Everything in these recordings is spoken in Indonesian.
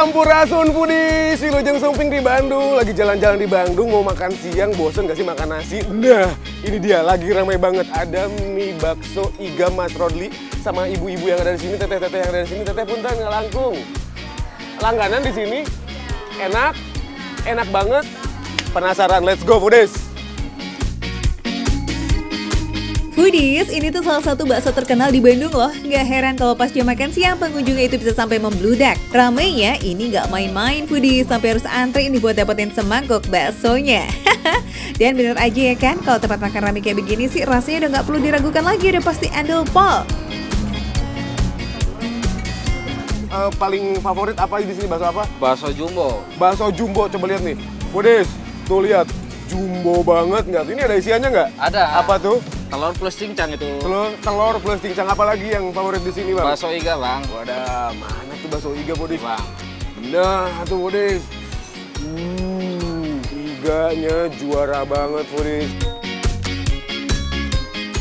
Sampurasun Foodies, Wilujeng Sumping di Bandung. Lagi jalan-jalan di Bandung, mau makan siang, bosen gak sih makan nasi? Nah, ini dia, lagi ramai banget. Ada mie bakso Iga Mas Rodli sama ibu-ibu yang ada di sini, teteh-teteh yang ada di sini. Teteh punten ngelangkung. Langganan di sini, enak banget. Penasaran, let's go Foodies! Foodies, ini tuh salah satu bakso terkenal di Bandung loh. Nggak heran kalau pas jam makan siang pengunjungnya itu bisa sampai membludak. Ramainya ini nggak main-main Foodies, sampai harus antri ini buat dapetin semangkuk baksonya. Dan bener aja ya kan, kalau tempat makan ramai kayak begini sih rasanya udah nggak perlu diragukan lagi, udah pasti endol pol. Paling favorit apa di sini, bakso apa? Bakso jumbo. Bakso jumbo, coba lihat nih. Foodies, tuh lihat. Jumbo banget nggak? Ini ada isiannya nggak? Ada. Apa tuh? Telur plus cincang itu. Telur plus cincang, apa lagi yang favorit di sini, Bang? Bakso iga, Bang. Wadah, mana tuh bakso iga, Foodies? Bang. Nah, tuh Foodies. Iganya juara banget, Foodies.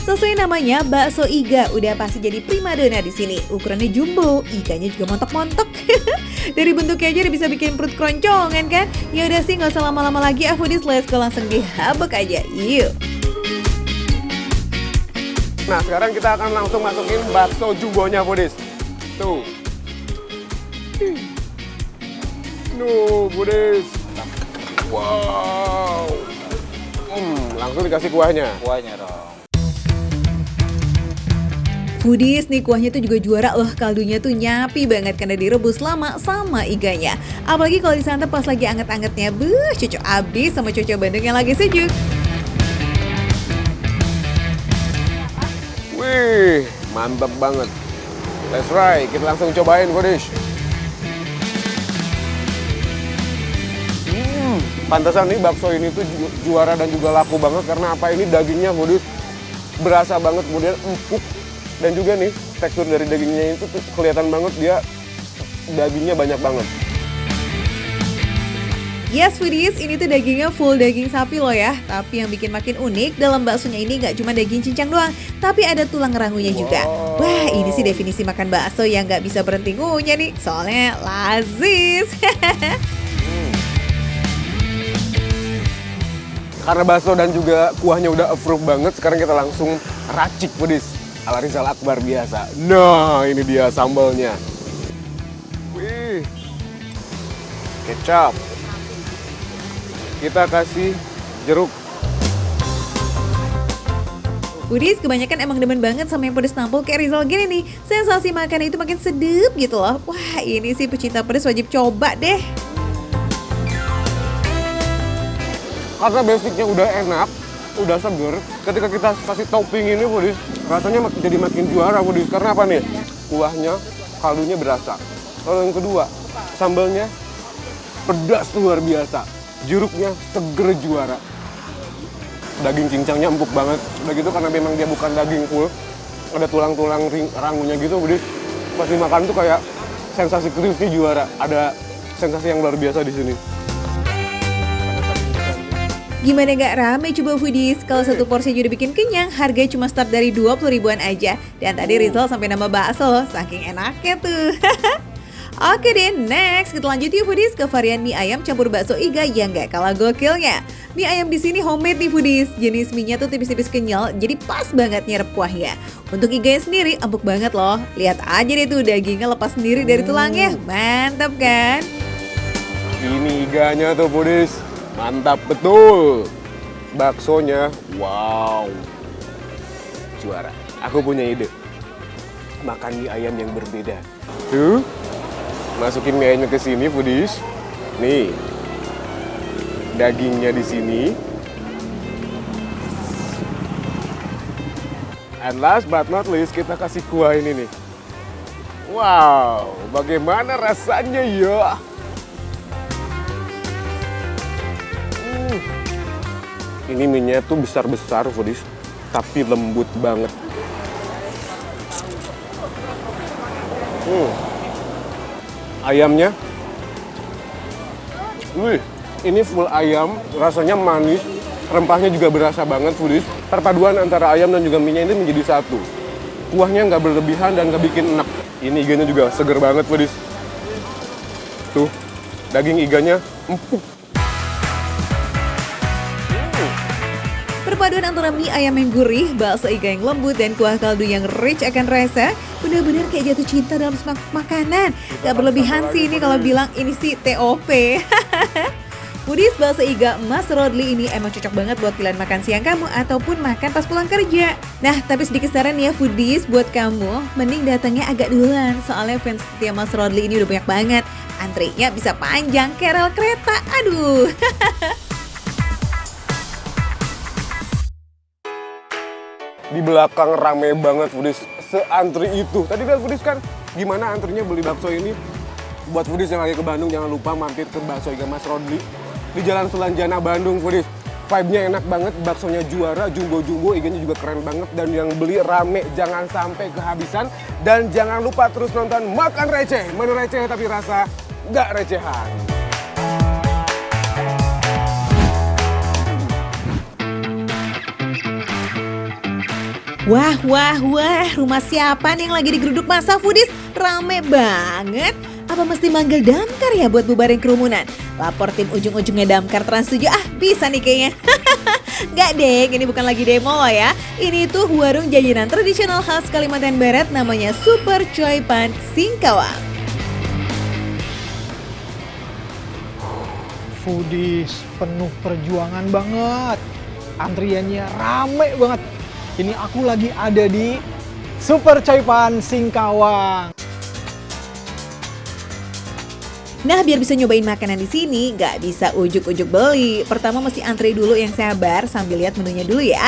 Sesuai namanya, bakso iga udah pasti jadi primadona di sini. Ukurannya jumbo, iganya juga montok-montok. Dari bentuknya aja udah bisa bikin perut keroncongan kan? Ya udah sih, nggak usah lama-lama lagi, Foodies, let's go langsung dihabek aja. Yuk. Nah, sekarang kita akan langsung masukin bakso jumbonya, Foodies. Tuh. Foodies. Wow. Langsung dikasih kuahnya. Kuahnya dong. Foodies, nih kuahnya tuh juga juara loh, kaldunya tuh nyapi banget karena direbus lama sama iganya. Apalagi kalau disantap pas lagi anget-angetnya, cocok abis sama cocok Bandung yang lagi sejuk. Wih, mantap banget. Let's try, kita langsung cobain, Foodies. Pantesan nih bakso ini tuh juara dan juga laku banget karena apa, ini dagingnya, Foodies, berasa banget, kemudian empuk. Dan juga nih, tekstur dari dagingnya itu tuh kelihatan banget, dia dagingnya banyak banget. Yes Foodies, ini tuh dagingnya full daging sapi loh ya. Tapi yang bikin makin unik, dalam baksonya ini nggak cuma daging cincang doang, tapi ada tulang rangunya juga. Wah, ini sih definisi makan bakso yang nggak bisa berhenti ngunyah nih, soalnya lazis. Karena bakso dan juga kuahnya udah approve banget, sekarang kita langsung racik, Foodies. Ala Rizal Akbar biasa. Nah, ini dia sambalnya. Wih. Kecap. Kita kasih jeruk. Foodies, kebanyakan emang demen banget sama yang pedes nampol kayak Rizal gini nih. Sensasi makannya itu makin sedep gitu loh. Wah, ini sih pecinta pedes wajib coba deh. Karena basicnya udah enak, udah seger. Ketika kita kasih topping ini, Foodies, rasanya jadi makin juara, Foodies. Karena apa nih? Kuahnya, kaldunya berasa. Kalau yang kedua, sambalnya pedas luar biasa. Jeruknya seger juara. Daging cincangnya empuk banget. Udah gitu karena memang dia bukan daging full, ada tulang-tulang rangunya gitu, Foodies. Pas dimakan tuh kayak sensasi crispy juara. Ada sensasi yang luar biasa di sini. Gimana gak rame coba Foodies? Kalau satu porsi juga bikin kenyang, harganya cuma start dari 20 ribuan aja. Dan tadi Rizal sampai nambah bakso loh, saking enaknya tuh. Oke deh, next kita lanjut yuk Foodies ke varian mie ayam campur bakso iga yang gak kalah gokilnya. Mie ayam di sini homemade nih Foodies. Jenis mie-nya tuh tipis-tipis kenyal, jadi pas banget nyerap kuahnya. Untuk iganya sendiri empuk banget loh. Lihat aja deh tuh dagingnya lepas sendiri dari tulangnya. Mantap kan? Ini iganya tuh, Foodies. Mantap betul. Baksonya, wow. Juara. Aku punya ide. Makan mie ayam yang berbeda. Tuh. Masukin mie ayamnya ke sini, Foodies. Nih. Dagingnya di sini. And last but not least, kita kasih kuah ini nih. Wow, bagaimana rasanya ya? Ini mie-nya tuh besar-besar, Foodies, tapi lembut banget. Ayamnya, ini full ayam, rasanya manis, rempahnya juga berasa banget, Foodies. Perpaduan antara ayam dan juga mie-nya ini menjadi satu. Kuahnya nggak berlebihan dan nggak bikin enak. Ini iganya juga seger banget, Foodies. Tuh, daging iganya empuk. Perpaduan antara mie ayam yang gurih, bakso iga yang lembut, dan kuah kaldu yang rich akan rasa, benar-benar kayak jatuh cinta dalam semak makanan. Gak berlebihan sih ini kalau bilang ini sih TOP. Foodies, bakso iga Mas Rodli ini emang cocok banget buat pilihan makan siang kamu ataupun makan pas pulang kerja. Nah, tapi sedikit saran ya Foodies buat kamu, mending datangnya agak duluan. Soalnya fans setia Mas Rodli ini udah banyak banget. Antrinya bisa panjang kayak rel kereta, aduh. Di belakang rame banget Foodies, seantri itu. Tadi lihat Foodies kan gimana antrinya beli bakso ini. Buat Foodies yang lagi ke Bandung jangan lupa mampir ke Bakso Iga Mas Rodli di Jalan Sulanjana Bandung Foodies. Vibe-nya enak banget, baksonya juara, jumbo-jumbo, iganya juga keren banget, dan yang beli rame, jangan sampai kehabisan. Dan jangan lupa terus nonton Makan Receh, menu receh tapi rasa nggak recehan. Wah, rumah siapa nih yang lagi digeruduk masa Foodies? Rame banget. Apa mesti manggil damkar ya buat bubarin kerumunan? Lapor tim ujung-ujungnya damkar Trans 7, bisa nih kayaknya. Nggak deh, ini bukan lagi demo loh ya. Ini tuh warung jajanan tradisional khas Kalimantan Barat namanya Super Choy Pan Singkawang. Foodies penuh perjuangan banget. Antriannya rame banget. Ini aku lagi ada di Super Choy Pan Singkawang. Nah, biar bisa nyobain makanan di sini, nggak bisa ujuk-ujuk beli. Pertama mesti antri dulu yang sabar sambil lihat menunya dulu ya.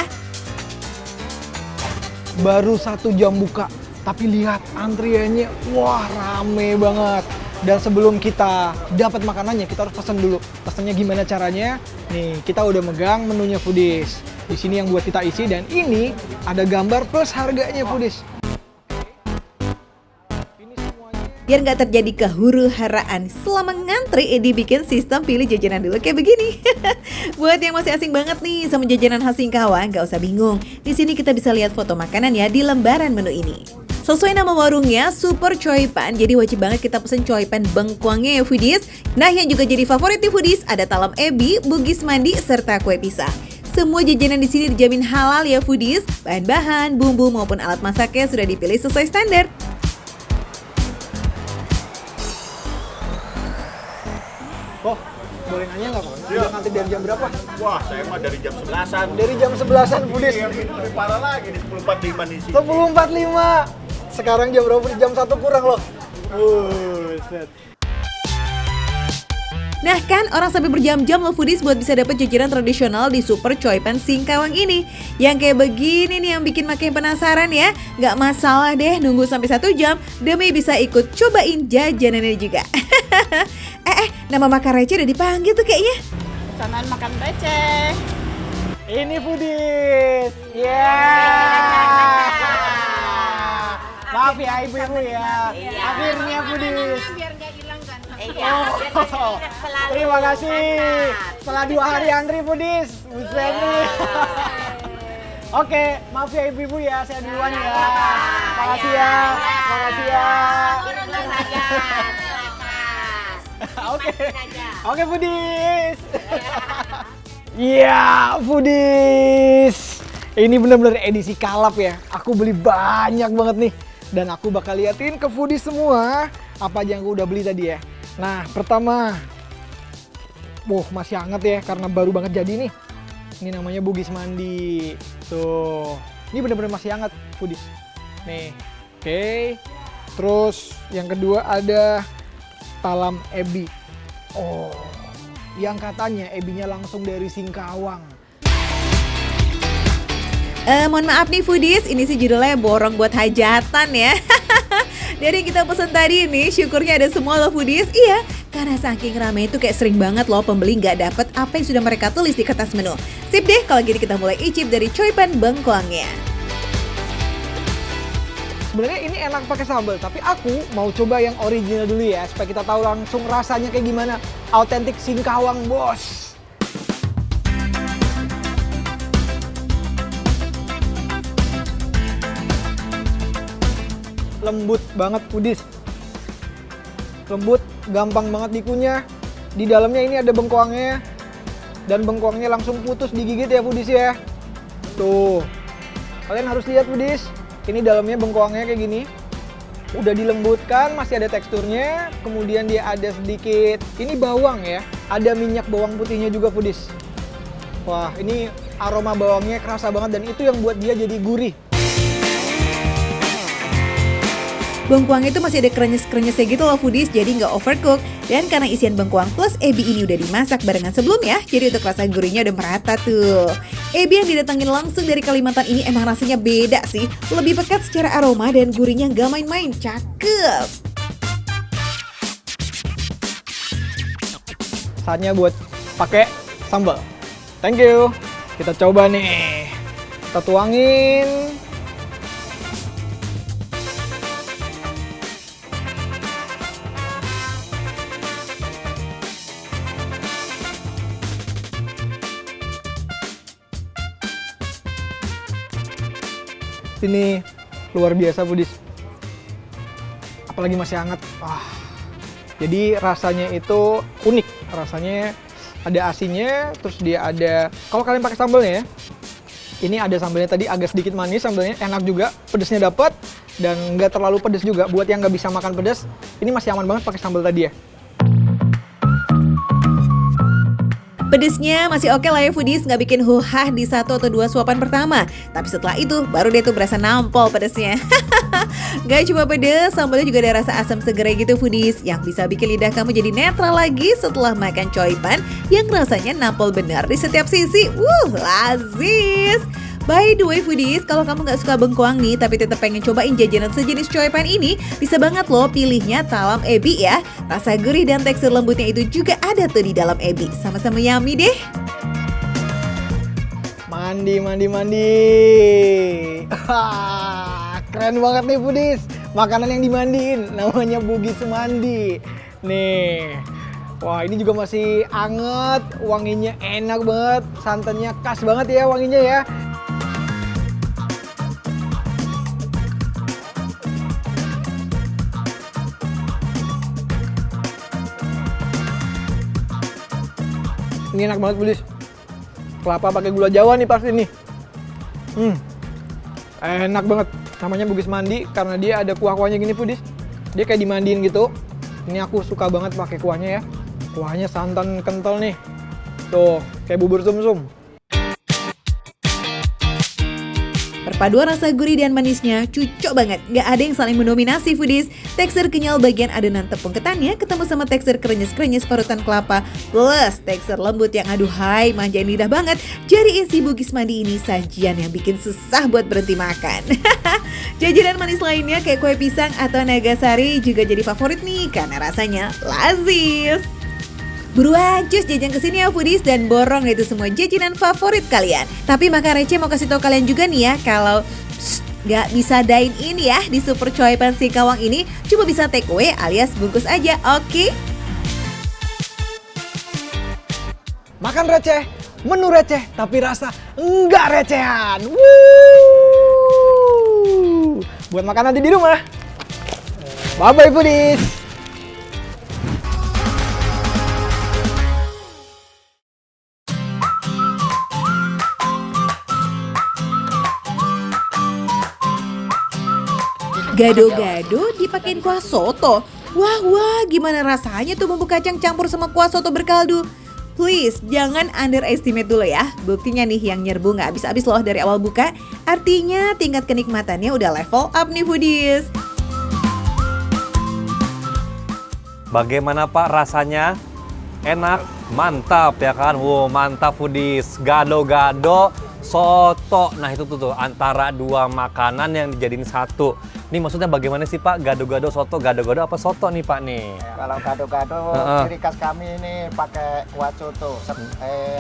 Baru 1 jam buka, tapi lihat antriannya, wah rame banget. Dan sebelum kita dapat makanannya, kita harus pesan dulu. Pesannya gimana caranya? Nih, kita udah megang menunya Foodies. Di sini yang buat kita isi, dan ini ada gambar plus harganya Foodies. Biar nggak terjadi kehuru-haraan selama ngantri, dibikin sistem pilih jajanan dulu kayak begini. Buat yang masih asing banget nih sama jajanan khas Singkawang, nggak usah bingung. Di sini kita bisa lihat foto makanan ya di lembaran menu ini. Sesuai nama warungnya, Super Choy Pan, jadi wajib banget kita pesen choy pan bengkuangnya ya Foodies. Nah, yang juga jadi favorit di Foodies ada talam ebi, bugis mandi, serta kue pisang. Semua jajanan di sini dijamin halal ya Foodies. Bahan-bahan, bumbu maupun alat masaknya sudah dipilih sesuai standar. Oh, boleh nanya nggak Pak? Udah ngantri dari jam berapa? Wah, saya mah dari jam 11-an. Dari jam 11-an Foodies. Ini lebih parah lagi di 10.45 di sini. 10.45. Sekarang jam berapa? Jam 1 kurang loh. Set. Nah kan, orang sampai berjam-jam loh Foodies buat bisa dapet jajanan tradisional di Super Choy Pan Singkawang ini. Yang kayak begini nih yang bikin makin penasaran ya. Nggak masalah deh nunggu sampai 1 jam demi bisa ikut cobain jajanannya juga. Nama makan receh udah dipanggil tuh kayaknya. Pesanan makan receh. Ini Foodies. Ya. Maaf ya ibu-ibu ya. Akhirnya Foodies. Biar nggak hilang kan. Oh, terima kasih. Setelah 2 hari antri Foodies. Buset nih. Oke, maaf ya ibu-ibu ya, saya duluan ya. Makasih ya. Makasih ya. Oke Foodies. Iya, Foodies. Ini benar-benar edisi kalap ya. Aku beli banyak banget nih. Dan aku bakal liatin ke Foodies semua apa aja yang aku udah beli tadi ya. Nah, pertama, masih hangat ya karena baru banget jadi nih. Ini namanya bugis mandi. Tuh, ini bener-bener masih hangat Foodies. Nih, oke. Terus yang kedua ada talam ebi. Oh, yang katanya ebinya langsung dari Singkawang. Mohon maaf nih Foodies, ini sih judulnya borong buat hajatan ya. Dari kita pesan tadi ini, syukurnya ada semua loh Foodies. Iya, karena saking rame itu kayak sering banget loh pembeli nggak dapet apa yang sudah mereka tulis di kertas menu. Sip deh, kalau gini kita mulai icip dari Choy Pan bengkoangnya. Sebenarnya ini enak pakai sambal, tapi aku mau coba yang original dulu ya, supaya kita tahu langsung rasanya kayak gimana. Autentik Singkawang, bos. Lembut banget Foodies. lembut, gampang banget dikunyah. Di dalamnya ini ada bengkoangnya, dan bengkoangnya langsung putus digigit ya foodies ya. Tuh, kalian harus lihat foodies, ini dalamnya bengkoangnya kayak gini. Udah dilembutkan, masih ada teksturnya, kemudian dia ada sedikit, ini bawang ya, ada minyak bawang putihnya juga foodies. Wah, ini aroma bawangnya kerasa banget dan itu yang buat dia jadi gurih. Bengkuang itu masih ada krenyes-krenyesnya gitu loh foodies, jadi nggak overcook. Dan karena isian bengkuang plus ebi ini udah dimasak barengan sebelumnya, jadi untuk rasa gurihnya udah merata tuh. Ebi yang didatangin langsung dari Kalimantan ini emang rasanya beda sih. Lebih pekat secara aroma dan gurihnya nggak main-main, cakep. Saatnya buat pakai sambal. Thank you. Kita coba nih. Kita tuangin. Ini luar biasa foodies, apalagi masih hangat. Jadi rasanya itu unik, rasanya ada asinnya, terus dia ada, kalau kalian pakai sambalnya ya, ini ada sambalnya tadi agak sedikit manis, sambalnya enak juga, pedesnya dapat dan nggak terlalu pedes juga. Buat yang nggak bisa makan pedes, ini masih aman banget pakai sambal tadi ya. Pedesnya masih oke lah ya foodies, nggak bikin huhah di 1 atau 2 suapan pertama. Tapi setelah itu baru dia tuh berasa nampol pedesnya. Gak cuma pedes, sambalnya juga ada rasa asam segerai gitu foodies, yang bisa bikin lidah kamu jadi netral lagi setelah makan coipan yang rasanya nampol benar di setiap sisi. Lazis. By the way foodies, kalau kamu nggak suka bengkoang nih tapi tetap pengen cobain jajanan sejenis coipan ini, bisa banget loh pilihnya talam ebi ya. Rasa gurih dan tekstur lembutnya itu juga ada tuh di dalam ebi. Sama-sama yummy deh. Mandi. Keren banget nih foodies. Makanan yang dimandiin namanya bugis mandi. Nih. Wah, ini juga masih anget, wanginya enak banget, santannya khas banget ya wanginya ya. Ini enak banget foodies. Kelapa pakai gula Jawa nih pasti nih. Enak banget. Namanya bugis mandi karena dia ada kuah-kuahnya gini foodies. Dia kayak dimandiin gitu. Ini aku suka banget pakai kuahnya ya. Kuahnya santan kental nih. Tuh, kayak bubur sumsum. Perpaduan rasa gurih dan manisnya cocok banget, gak ada yang saling mendominasi foodies. Tekstur kenyal bagian adonan tepung ketannya ketemu sama tekstur krenyes-krenyes parutan kelapa plus tekstur lembut yang aduhai manjain lidah banget. Jadi isi bugis mandi ini sajian yang bikin susah buat berhenti makan. Jajanan manis lainnya kayak kue pisang atau nagasari juga jadi favorit nih karena rasanya lazis. Buruan cus jajan kesini ya foodies dan borong itu semua jajanan favorit kalian. Tapi Makan Receh mau kasih tau kalian juga nih ya, kalau gak bisa dine in ya di Super Coipan Singkawang ini, cuma bisa take away alias bungkus aja, oke? Makan receh, menu receh, tapi rasa enggak recehan. Wuh. Buat makan nanti di rumah. Bye-bye foodies. Gado-gado dipakein kuah soto. Wah, gimana rasanya tuh bumbu kacang campur sama kuah soto berkaldu? Please, jangan underestimate dulu ya. Buktinya nih yang nyerbu nggak habis-habis loh dari awal buka. Artinya tingkat kenikmatannya udah level up nih foodies. Bagaimana Pak rasanya? Enak, mantap ya kan? Wow, mantap foodies. Gado-gado, soto. Nah itu tuh antara dua makanan yang dijadiin satu. Ini maksudnya bagaimana sih Pak? Gado-gado soto, gado-gado apa soto nih Pak nih? Kalau gado-gado ciri khas kami ini pakai kuah soto,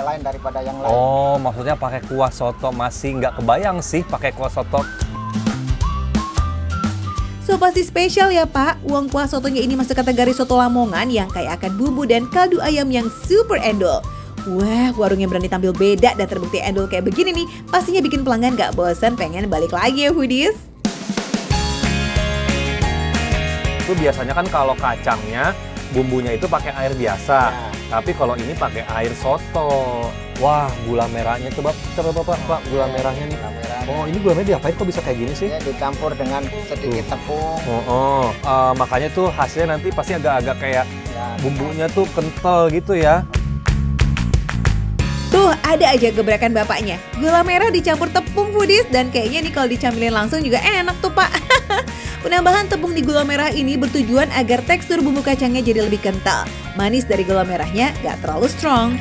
lain daripada yang lain. Oh, maksudnya pakai kuah soto, masih nggak kebayang sih pakai kuah soto. So pasti spesial ya Pak, uang kuah sotonya ini masuk kategori soto Lamongan yang kaya akan bumbu dan kaldu ayam yang super endol. Wah, warungnya berani tampil beda dan terbukti endol kayak begini nih, pastinya bikin pelanggan gak bosan pengen balik lagi ya foodies. itu biasanya kan kalau kacangnya bumbunya itu pakai air biasa. Tapi kalau ini pakai air soto. Wah, gula merahnya coba Pak, gula merahnya nih. Oh, ini gula merah diapain kok bisa kayak gini sih? Ya, dicampur dengan sedikit tepung. Makanya tuh hasilnya nanti pasti agak-agak kayak Ya, bumbunya tuh kental gitu ya. Tuh, ada aja gebrakan bapaknya. Gula merah dicampur tepung foodies dan kayaknya nih kalau dicamilin langsung juga enak tuh, Pak. Penambahan tepung di gula merah ini bertujuan agar tekstur bumbu kacangnya jadi lebih kental. Manis dari gula merahnya gak terlalu strong.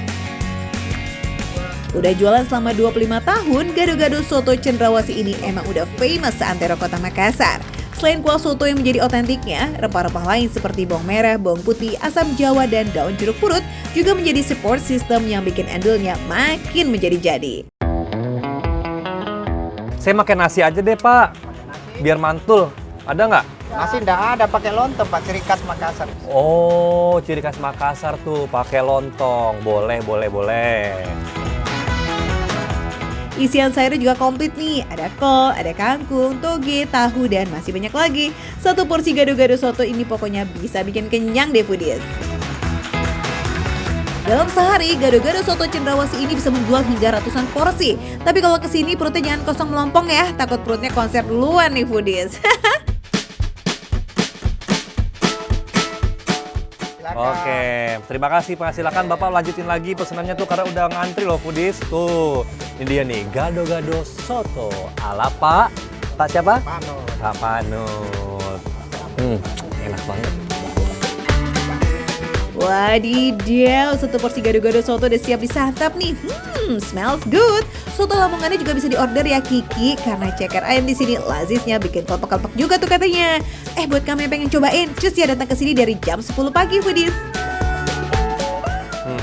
Udah jualan selama 25 tahun, gado-gado soto Cendrawasih ini emang udah famous seantero kota Makassar. Selain kuah soto yang menjadi otentiknya, rempah-rempah lain seperti bawang merah, bawang putih, asam jawa, dan daun jeruk purut juga menjadi support system yang bikin endulnya makin menjadi-jadi. Saya makan nasi aja deh, Pak. Biar mantul. Ada nggak? nasi nggak ada, pakai lontong Pak, ciri khas Makassar. Oh, ciri khas Makassar tuh pakai lontong. Boleh. Isian sayurnya juga komplit nih, ada kol, ada kangkung, toge, tahu, dan masih banyak lagi. Satu porsi gado-gado soto ini pokoknya bisa bikin kenyang deh foodies. Dalam sehari, gado-gado soto Cendrawasih ini bisa menjual hingga ratusan porsi. Tapi kalau kesini perutnya jangan kosong melompong ya, takut perutnya konser duluan nih foodies. Oke, terima kasih Pak. Silakan Bapak lanjutin lagi pesenannya tuh karena udah ngantri loh foodies. Tuh, ini dia nih, gado-gado soto ala Pak siapa? Panut. Pak Panut. Enak banget. Wadidaw, satu porsi gado-gado soto udah siap disantap nih. Smells good. Soto Lamongannya juga bisa diorder ya Kiki, karena ceker ayam di sini lazisnya bikin kelopak-kelopak juga tuh katanya. Buat kamu yang pengen cobain, cus ya datang ke sini dari jam 10 pagi foodies.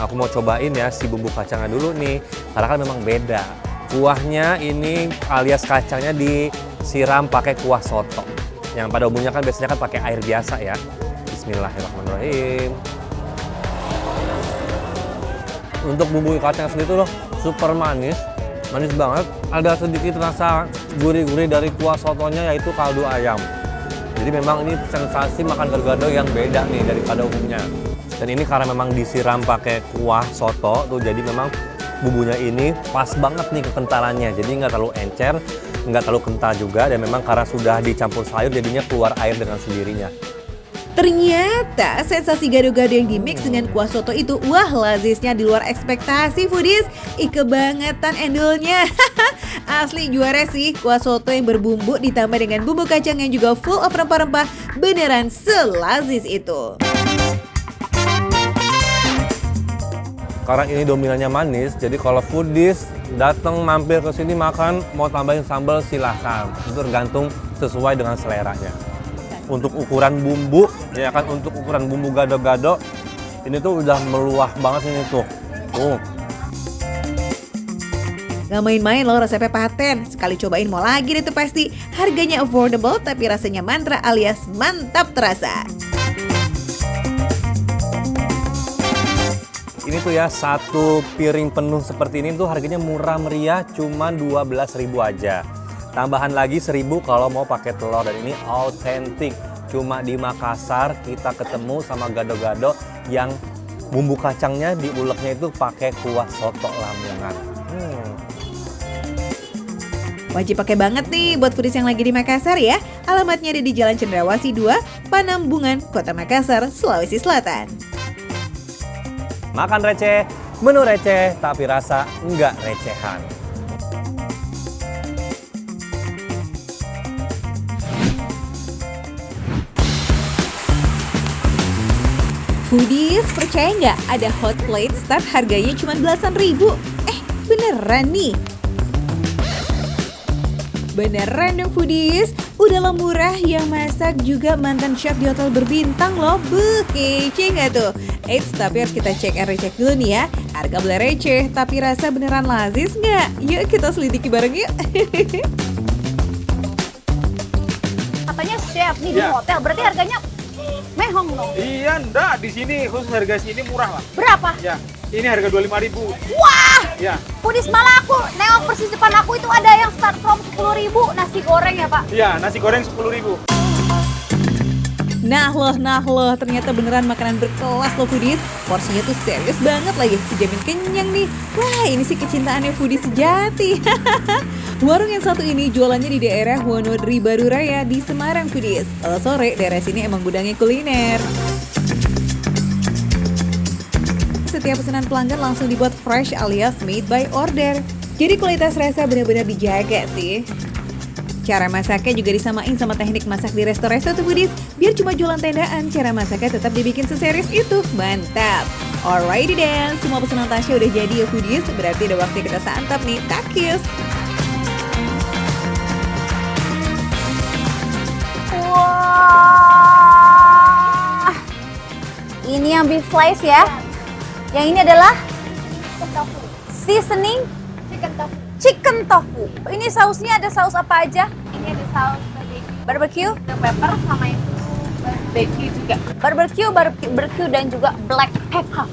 Aku mau cobain ya si bumbu kacangnya dulu nih, karena kan memang beda. Kuahnya ini alias kacangnya disiram pakai kuah soto. Yang pada umumnya kan biasanya kan pakai air biasa ya. Bismillahirrahmanirrahim. Untuk bumbu kacang sendiri tuh loh super manis banget. Ada sedikit rasa gurih-gurih dari kuah sotonya yaitu kaldu ayam. Jadi memang ini sensasi makan gado-gado yang beda nih daripada umumnya. Dan ini karena memang disiram pakai kuah soto tuh jadi memang bumbunya ini pas banget nih kekentalannya. Jadi nggak terlalu encer, nggak terlalu kental juga, dan memang karena sudah dicampur sayur jadinya keluar air dengan sendirinya. Ternyata sensasi gado-gado yang dimix dengan kuah soto itu wah lazisnya di luar ekspektasi foodies. Kebangetan endulnya. Asli juara sih, kuah soto yang berbumbu ditambah dengan bumbu kacang yang juga full of rempah-rempah beneran selazis itu. Karena ini dominannya manis, jadi kalau foodies datang mampir ke sini makan mau tambahin sambal silahkan. Itu tergantung sesuai dengan seleranya. Untuk ukuran bumbu, ya kan untuk ukuran bumbu gado-gado, ini tuh udah meluah banget ini tuh. Gak main-main loh resepnya paten. Sekali cobain mau lagi deh tuh pasti. Harganya affordable tapi rasanya mantra alias mantap terasa. Ini tuh ya satu piring penuh seperti ini tuh harganya murah meriah, cuma 12.000 aja. Tambahan lagi 1.000 kalau mau pakai telur, dan ini autentik. Cuma di Makassar kita ketemu sama gado-gado yang bumbu kacangnya diuleknya itu pakai kuah soto Lamongan. Wajib pakai banget nih buat foodies yang lagi di Makassar ya. Alamatnya ada di Jalan Cendrawasih 2, Panambungan, Kota Makassar, Sulawesi Selatan. Makan receh, menu receh, tapi rasa enggak recehan. Foodies, percaya nggak ada hot plate start harganya cuma belasan ribu? Beneran nih? Beneran dong foodies, udahlah murah, yang masak juga mantan chef di hotel berbintang loh. Kece nggak tuh? Tapi harus kita cek and recheck dulu nih ya. Harga boleh receh, tapi rasa beneran lazis nggak? Yuk kita selidiki bareng yuk. Katanya chef nih di hotel, berarti harganya mehong dong. Iya, enggak. Di sini khusus harga sini murah lah. Berapa? Ya, ini harga 25.000. Wah! Ya. Foodies, malah aku nengok persis depan aku itu ada yang start from 10.000 nasi goreng ya Pak? Iya, nasi goreng 10.000. Nah loh, ternyata beneran makanan berkelas loh foodies. Porsinya tuh serius banget lagi, dijamin kenyang nih. Wah, ini sih kecintaannya foodies sejati. Warung yang satu ini jualannya di daerah Wonodri Baru Raya di Semarang foodies. Kalau sore, daerah sini emang gudangnya kuliner. Setiap pesanan pelanggan langsung dibuat fresh alias made by order. Jadi kualitas rasa benar-benar dijaga sih. Cara masaknya juga disamain sama teknik masak di resto-resto tuh foodies. Biar cuma jualan tendaan, cara masaknya tetap dibikin seserius itu. Mantap! Alrighty then, semua pesanan Tasya udah jadi ya foodies. Berarti udah waktu kita santap nih, takis! Wah, ini yang beef slice ya. Yang ini adalah seasoning chicken tofu. Ini sausnya ada saus apa aja? Ini ada saus Barbecue, pepper sama itu barbecue juga. barbecue dan juga black pepper.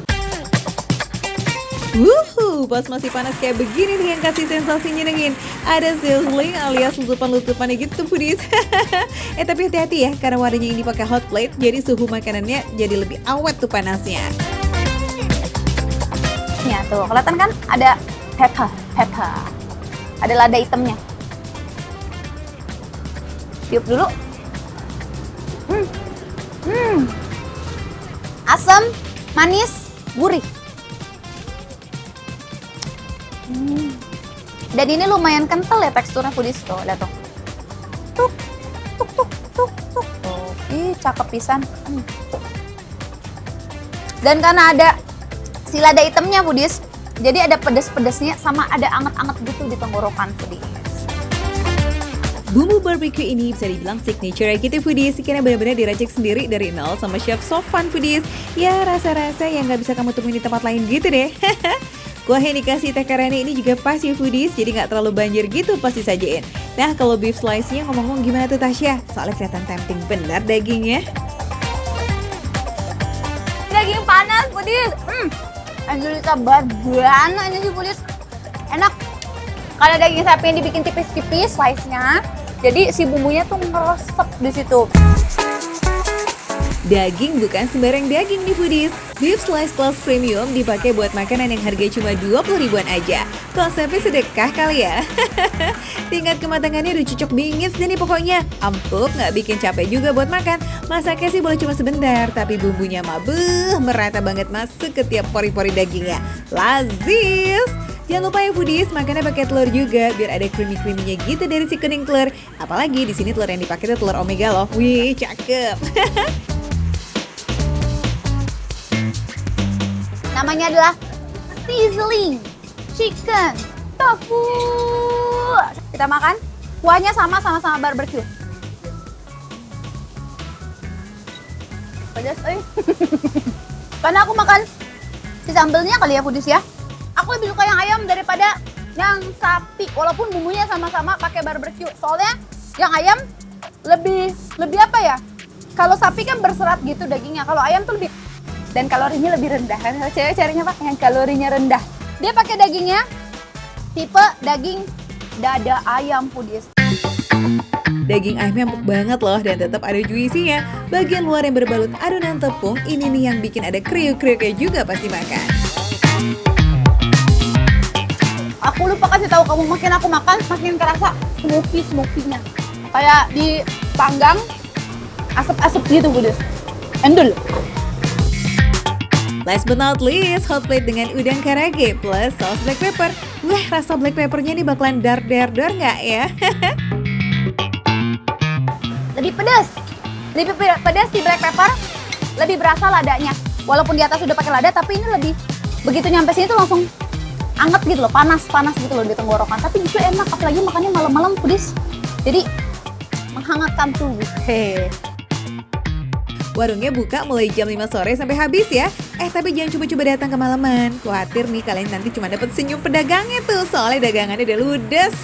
Wuhu, pas masih panas kayak begini nih yang kasih sensasi nyenengin. Ada sizzling alias lutupan-lutupannya gitu foodies. Tapi hati-hati ya, karena wadahnya ini pakai hot plate, jadi suhu makanannya jadi lebih awet tuh panasnya. Ya tuh, kelihatan kan ada pepper. Ada lada hitamnya. Tiup dulu. Asam, manis, gurih. Dan ini lumayan kental ya teksturnya foodies tuh, lihat tuh. Tuk. Ih, cakep pisan. Dan karena ada si lada hitamnya foodies, jadi ada pedas-pedasnya sama ada anget-anget gitu di tenggorokan foodies. Bumbu barbecue ini bisa dibilang signature gitu foodies, karena benar-benar diracik sendiri dari nol sama chef Sofan foodies. Ya rasa-rasa yang nggak bisa kamu temuin di tempat lain gitu deh. Kuah yang dikasih takarannya ini juga pas ya foodies, jadi nggak terlalu banjir gitu pas disajiin. Nah kalau beef slice-nya ngomong-ngomong gimana tuh Tasya? Soalnya kelihatan tempting benar dagingnya. Daging panas foodies. Angelita banget ini sih foodies. Enak. Kalau daging sapi yang dibikin tipis-tipis slice-nya, jadi si bumbunya tuh meresep di situ. Daging bukan sembarang daging nih foodies. Beef slice plus premium dipakai buat makanan yang harganya cuma 20 ribuan aja. Konsepnya sedekah kali ya. Tingkat kematangannya udah cocok bingit deh nih pokoknya. Empuk, nggak bikin capek juga buat makan. Masaknya sih boleh cuma sebentar, tapi bumbunya mah merata banget masuk ke tiap pori-pori dagingnya. Lazis! Jangan lupa ya foodies, makannya pakai telur juga biar ada creamy-creaminya gitu dari si kuning telur. Apalagi di sini telur yang dipakai itu telur omega loh. Wih, cakep. Namanya adalah sizzling chicken tofu. Kita makan. Kuahnya sama barbecue. Pedas, Karena aku makan si sambelnya kali ya foodies ya. Aku lebih suka yang ayam daripada yang sapi, walaupun bumbunya sama-sama pakai barbecue. Soalnya yang ayam lebih apa ya? Kalau sapi kan berserat gitu dagingnya. Kalau ayam tuh lebih, dan kalorinya lebih rendah. Kan cewek carinya apa? Yang kalorinya rendah. Dia pakai dagingnya tipe daging dada ayam foodies. Daging ayamnya empuk banget loh dan tetap ada juicy-nya. Bagian luar yang berbalut adonan tepung, ini nih yang bikin ada kriuk-kriuknya juga pasti makan. Aku lupa kasih tahu kamu, makin aku makan makin kerasa smoky-nya. Kayak dipanggang asap-asap gitu foodies. Endul. Last but not least, hot plate dengan udang karage plus saus black pepper. Wah, rasa black peppernya nih bakalan dar nggak ya? Lebih pedas di black pepper, lebih berasa ladanya. Walaupun di atas udah pakai lada, tapi ini lebih, begitu nyampe sini tuh langsung anget gitu loh, panas gitu loh di tenggorokan. Tapi justru enak, apalagi makannya malam-malam foodies. Jadi menghangatkan tubuh. Warungnya buka mulai jam 5 sore sampai habis ya. Tapi jangan coba-coba datang kemalaman. Khawatir nih kalian nanti cuma dapat senyum pedagangnya tuh, soalnya dagangannya udah ludes.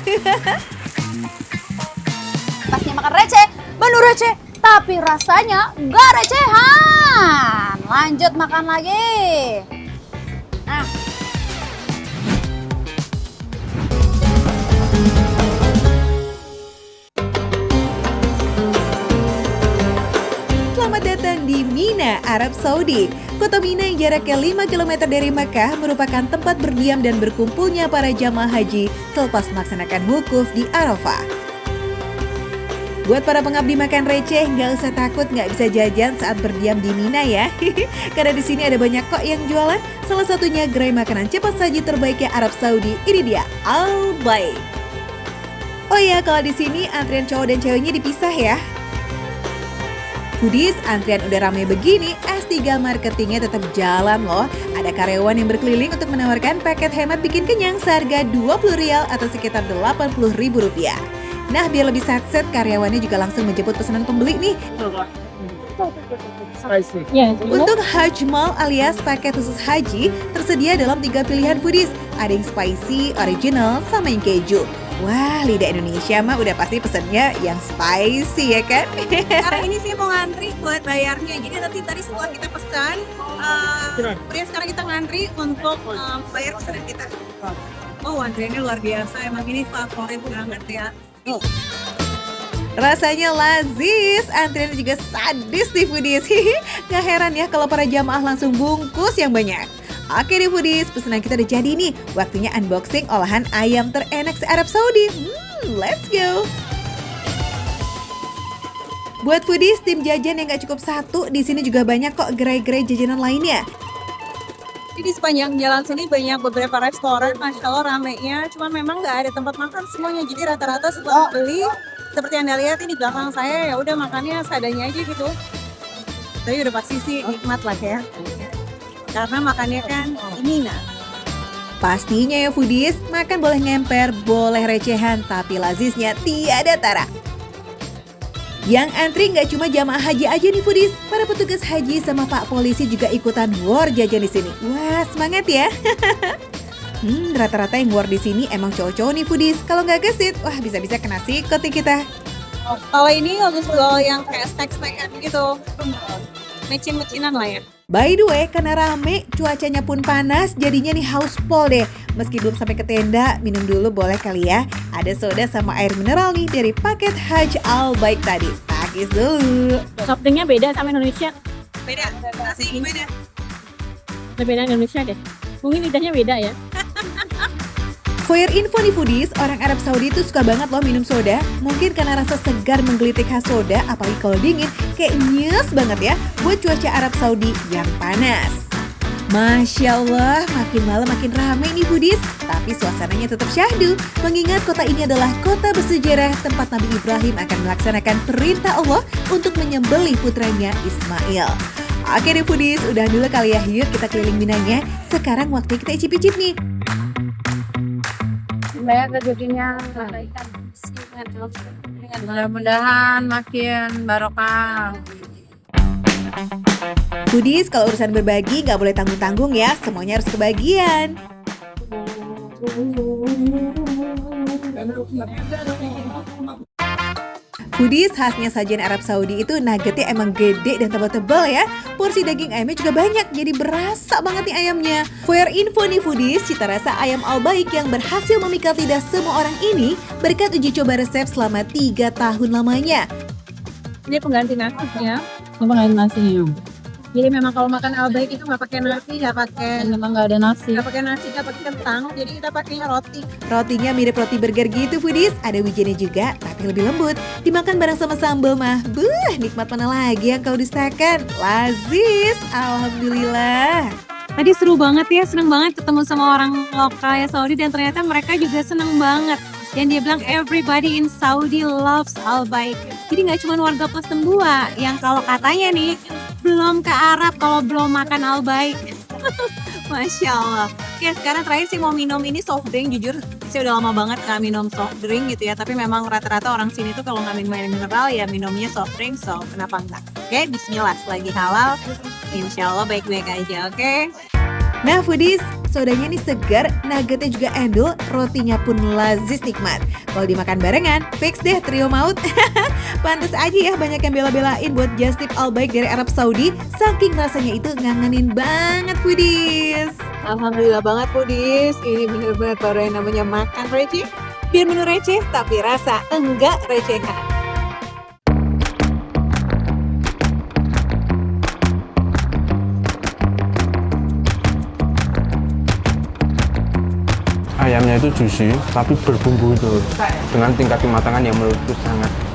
Pasnya makan receh, menu receh, tapi rasanya nggak recehan. Lanjut makan lagi. Nah. Selamat di Mina, Arab Saudi. Kota Mina yang jaraknya 5 km dari Mekah merupakan tempat berdiam dan berkumpulnya para jamaah haji selepas melaksanakan wukuf di Arafah. Buat para pengabdi makan receh, nggak usah takut nggak bisa jajan saat berdiam di Mina ya. Karena di sini ada banyak kok yang jualan. Salah satunya gerai makanan cepat saji terbaiknya Arab Saudi. Ini dia, Al Baik. Oh ya, kalau di sini antrian cowok dan ceweknya dipisah ya. Foodies, antrian udah ramai begini, S3 marketingnya tetap jalan loh. Ada karyawan yang berkeliling untuk menawarkan paket hemat bikin kenyang seharga Rp20 atau sekitar Rp80.000. Nah, biar lebih satset, karyawannya juga langsung menjemput pesanan pembeli nih. Untuk Hajmal alias paket khusus haji, tersedia dalam 3 pilihan foodies. Ada yang spicy, original, sama yang keju. Wah, lidah Indonesia mah udah pasti pesennya yang spicy ya kan? Sekarang ini sih mau ngantri buat bayarnya. Jadi nanti tadi setelah kita pesan, kemudian sekarang kita ngantri untuk bayar pesanan kita. Oh, antriannya luar biasa. Emang ini favorit banget ya. Rasanya lazis, antriannya juga sadis nih foodies. Gak heran ya kalau para jamaah langsung bungkus yang banyak. Oke deh foodies, pesanan kita udah jadi nih. Waktunya unboxing olahan ayam terenak se Arab Saudi. Let's go. Buat foodies, tim jajan yang gak cukup satu, di sini juga banyak kok gerai-gerai jajanan lainnya. Jadi sepanjang jalan sini banyak beberapa restoran, Masya Allah ramenya. Cuman memang nggak ada tempat makan semuanya. Jadi rata-rata setelah beli, seperti Anda lihat ini belakang saya, ya udah makannya seadanya aja gitu. Tapi udah pasti sih nikmat lah ya. Karena makannya kan Mina. Pastinya ya foodies, makan boleh ngemper, boleh recehan, tapi lazisnya tiada tara. Yang antri nggak cuma jamaah haji aja nih foodies, para petugas haji sama pak polisi juga ikutan war jajan di sini. Wah, semangat ya. Rata-rata yang war di sini emang cowok-cowok nih foodies. Kalau nggak gesit, wah bisa-bisa kena sikot kita. Kalau ini bagus kalau yang kayak snack-snackan gitu. Mecin-mecinan lah ya. By the way, karena rame, cuacanya pun panas, jadinya nih haus pol deh. Meski belum sampai ke tenda, minum dulu boleh kali ya. Ada soda sama air mineral nih dari paket Haj Al Baik tadi. Takis dulu. Soft drinknya beda sama Indonesia. Beda, nasi beda. Beda Indonesia deh. Mungkin lidahnya beda ya. For your info nih foodies, orang Arab Saudi itu suka banget loh minum soda. Mungkin karena rasa segar menggelitik khas soda, apalagi kalau dingin, kayak nyes banget ya buat cuaca Arab Saudi yang panas. Masya Allah, makin malam makin ramai nih foodies, tapi suasananya tetap syahdu. Mengingat kota ini adalah kota bersejarah tempat Nabi Ibrahim akan melaksanakan perintah Allah untuk menyembelih putranya Ismail. Oke deh foodies, udah dulu kali ya, yuk kita keliling Minanya. Sekarang waktunya kita icip-icip nih. Banyak rezekinya. Mudah-mudahan makin barokah. Foodies, kalau urusan berbagi nggak boleh tanggung-tanggung ya, semuanya harus kebagian. Foodies, khasnya sajian Arab Saudi itu nuggetnya emang gede dan tebal-tebal ya. Porsi daging ayamnya juga banyak, jadi berasa banget nih ayamnya. For your info nih foodies, cita rasa ayam Al Baik yang berhasil memikat lidah semua orang ini berkat uji coba resep selama 3 tahun lamanya. Ini pengganti nasinya. Pengganti nasinya. Jadi memang kalau makan Al Baik itu nggak pakai nasi, nggak pakai. Memang nggak ada nasi. Nggak pakai nasi, nggak pakai kentang. Jadi kita pakainya roti. Rotinya mirip roti burger gitu foodies, ada wijennya juga tapi lebih lembut. Dimakan bareng sama sambal mah, nikmat mana lagi yang kau dustakan? Lazis, alhamdulillah. Tadi seru banget ya, seneng banget ketemu sama orang lokal ya Saudi dan ternyata mereka juga seneng banget. Dan dia bilang everybody in Saudi loves Al Baik. Jadi nggak cuma warga plus 2 yang kalau katanya nih belum ke Arab kalau belum makan Al Baik. Masya Allah. Oke, sekarang terakhir sih mau minum ini soft drink. Jujur, saya udah lama banget gak minum soft drink gitu ya. Tapi memang rata-rata orang sini tuh kalau nggak minum air mineral ya minumnya soft drink. So, kenapa enggak? Oke, bismillah. Selagi halal, insya Allah baik-baik aja, oke? Nah foodies, sodanya nih segar, nuggetnya juga endul, rotinya pun lazis nikmat. Kalau dimakan barengan, fix deh trio maut. Pantes aja ya banyak yang bela-belain buat just tip Al Baik dari Arab Saudi, saking rasanya itu ngangenin banget foodies. Alhamdulillah banget foodies, ini bener-bener baru yang namanya makan receh. Biar menu receh, tapi rasa enggak recehan. ayamnya itu juicy tapi berbumbu itu dengan tingkat kematangan yang menurutku sangat